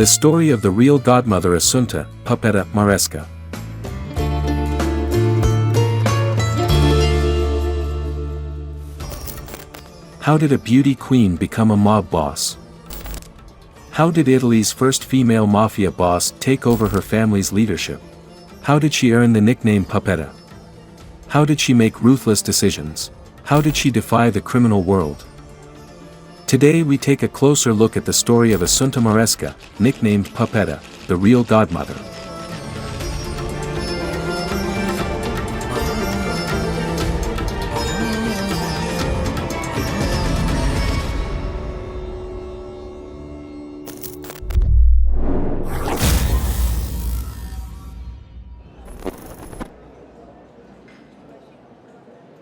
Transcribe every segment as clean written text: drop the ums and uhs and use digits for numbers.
The story of the real godmother Assunta Pupetta Maresca. How did a beauty queen become a mob boss? How did Italy's first female mafia boss take over her family's leadership? How did she earn the nickname Pupetta? How did she make ruthless decisions? How did she defy the criminal world? Today we take a closer look at the story of Assunta Maresca, nicknamed Pupetta, the real godmother.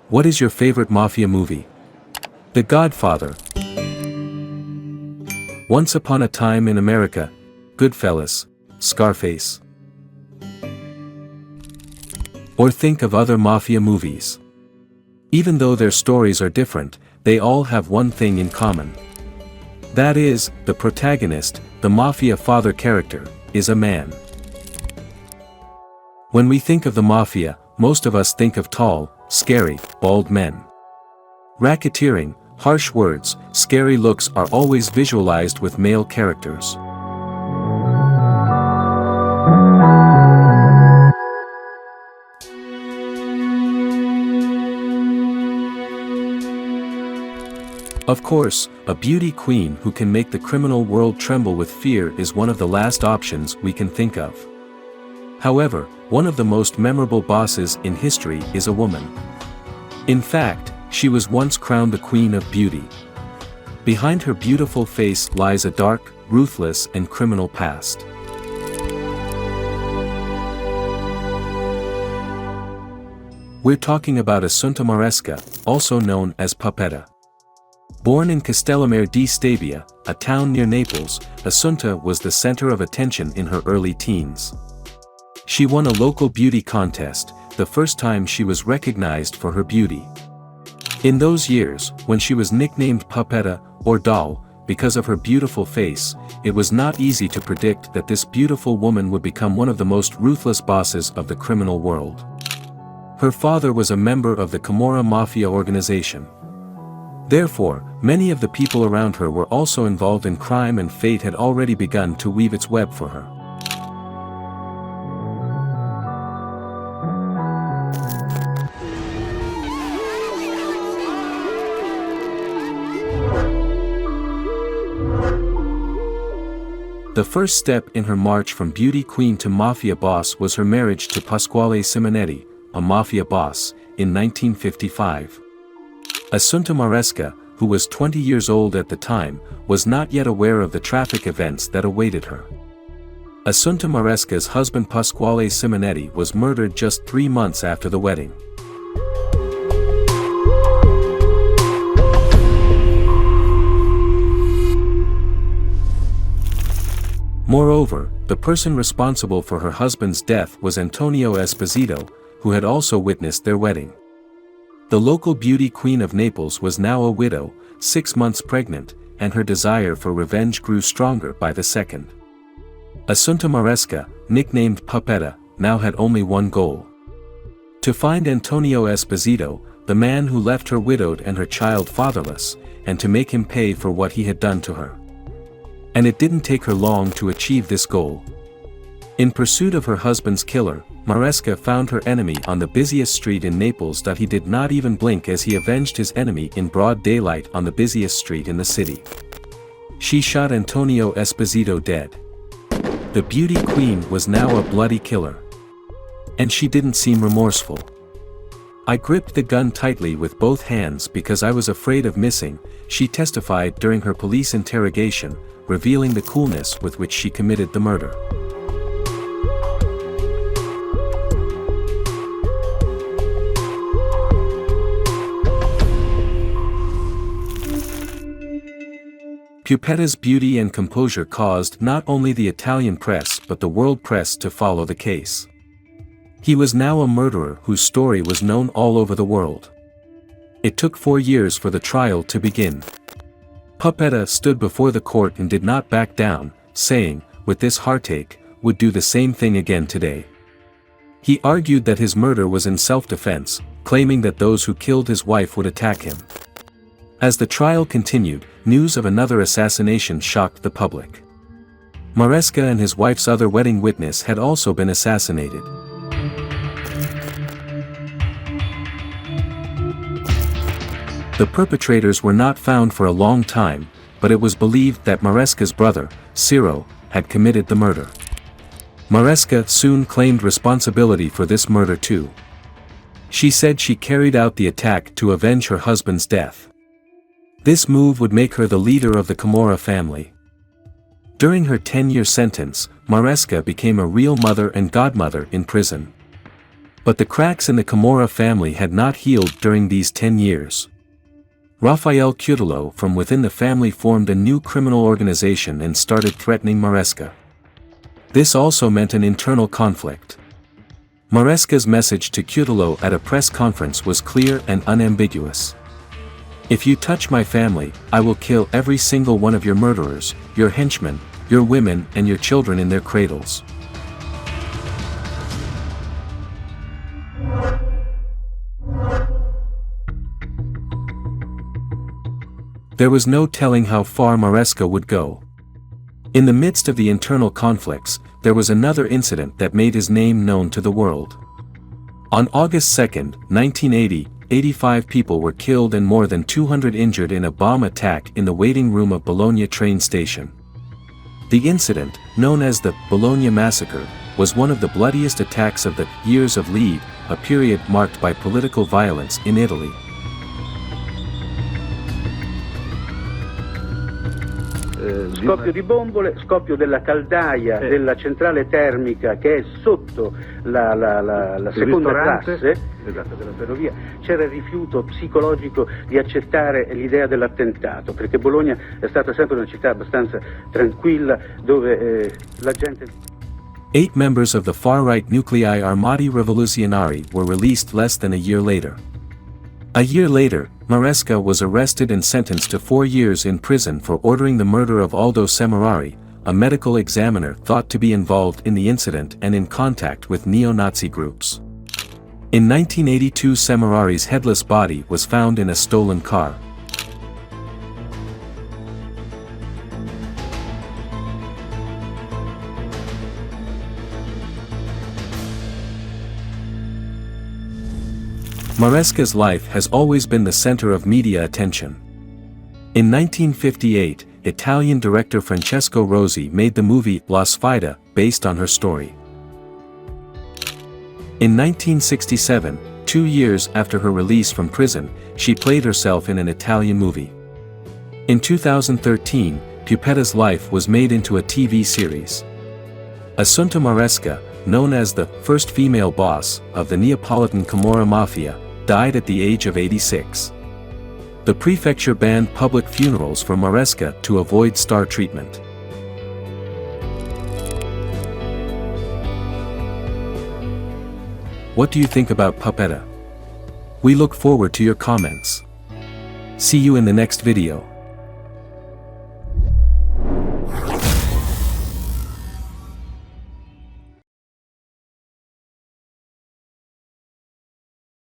What is your favorite mafia movie? The Godfather. Once Upon a Time in America, Goodfellas, Scarface. Or think of other mafia movies. Even though their stories are different, they all have one thing in common. That is, the protagonist, the mafia father character, is a man. When we think of the mafia, most of us think of tall, scary, bald men. Racketeering, harsh words, scary looks are always visualized with male characters. Of course, a beauty queen who can make the criminal world tremble with fear is one of the last options we can think of. However, one of the most memorable bosses in history is a woman. In fact, she was once crowned the Queen of Beauty. Behind her beautiful face lies a dark, ruthless and criminal past. We're talking about Assunta Maresca, also known as Pupetta. Born in Castellamare di Stabia, a town near Naples, Assunta was the center of attention in her early teens. She won a local beauty contest, the first time she was recognized for her beauty. In those years, when she was nicknamed Pupetta, or doll, because of her beautiful face, it was not easy to predict that this beautiful woman would become one of the most ruthless bosses of the criminal world. Her father was a member of the Camorra Mafia organization. Therefore, many of the people around her were also involved in crime and fate had already begun to weave its web for her. The first step in her march from beauty queen to mafia boss was her marriage to Pasquale Simonetti, a mafia boss, in 1955. Assunta Maresca, who was 20 years old at the time, was not yet aware of the traffic events that awaited her. Assunta Maresca's husband Pasquale Simonetti was murdered just 3 months after the wedding. Moreover, the person responsible for her husband's death was Antonio Esposito, who had also witnessed their wedding. The local beauty queen of Naples was now a widow, 6 months pregnant, and her desire for revenge grew stronger by the second. Assunta Maresca, nicknamed Pupetta, now had only one goal: to find Antonio Esposito, the man who left her widowed and her child fatherless, and to make him pay for what he had done to her. And it didn't take her long to achieve this goal. In pursuit of her husband's killer, Maresca found her enemy on the busiest street in Naples. He did not even blink as he avenged his enemy in broad daylight on the busiest street in the city. She shot Antonio Esposito dead. The beauty queen was now a bloody killer. And she didn't seem remorseful. "I gripped the gun tightly with both hands because I was afraid of missing," she testified during her police interrogation, revealing the coolness with which she committed the murder. Pupetta's beauty and composure caused not only the Italian press but the world press to follow the case. He was now a murderer whose story was known all over the world. It took 4 years for the trial to begin. Pupetta stood before the court and did not back down, saying, with this heartache, would do the same thing again today. He argued that his murder was in self-defense, claiming that those who killed his wife would attack him. As the trial continued, news of another assassination shocked the public. Maresca and his wife's other wedding witness had also been assassinated. The perpetrators were not found for a long time, but it was believed that Maresca's brother, Ciro, had committed the murder. Maresca soon claimed responsibility for this murder too. She said she carried out the attack to avenge her husband's death. This move would make her the leader of the Camorra family. During her 10-year sentence, Maresca became a real mother and godmother in prison. But the cracks in the Camorra family had not healed during these 10 years. Raffaele Cutolo from within the family formed a new criminal organization and started threatening Maresca. This also meant an internal conflict. Maresca's message to Cutolo at a press conference was clear and unambiguous. "If you touch my family, I will kill every single one of your murderers, your henchmen, your women and your children in their cradles." There was no telling how far Maresca would go. In the midst of the internal conflicts, there was another incident that made his name known to the world. On August 2, 1980, 85 people were killed and more than 200 injured in a bomb attack in the waiting room of Bologna train station. The incident, known as the Bologna Massacre, was one of the bloodiest attacks of the Years of Lead, a period marked by political violence in Italy. Scoppio di bombole, scoppio della caldaia della centrale termica che è sotto la seconda classe della ferrovia. C'era il rifiuto psicologico di accettare l'idea dell'attentato, perché Bologna è stata sempre una città abbastanza tranquilla dove la gente... 8 members of the far-right Nuclei Armati Rivoluzionari were released less than a year later. A year later, Maresca was arrested and sentenced to 4 years in prison for ordering the murder of Aldo Semerari, a medical examiner thought to be involved in the incident and in contact with neo-Nazi groups. In 1982, Semerari's headless body was found in a stolen car. Maresca's life has always been the center of media attention. In 1958, Italian director Francesco Rosi made the movie La Sfida, based on her story. In 1967, 2 years after her release from prison, she played herself in an Italian movie. In 2013, Pupetta's life was made into a TV series. Assunta Maresca, known as the first female boss of the Neapolitan Camorra Mafia, died at the age of 86. The prefecture banned public funerals for Maresca to avoid star treatment. What do you think about Pupetta? We look forward to your comments. See you in the next video.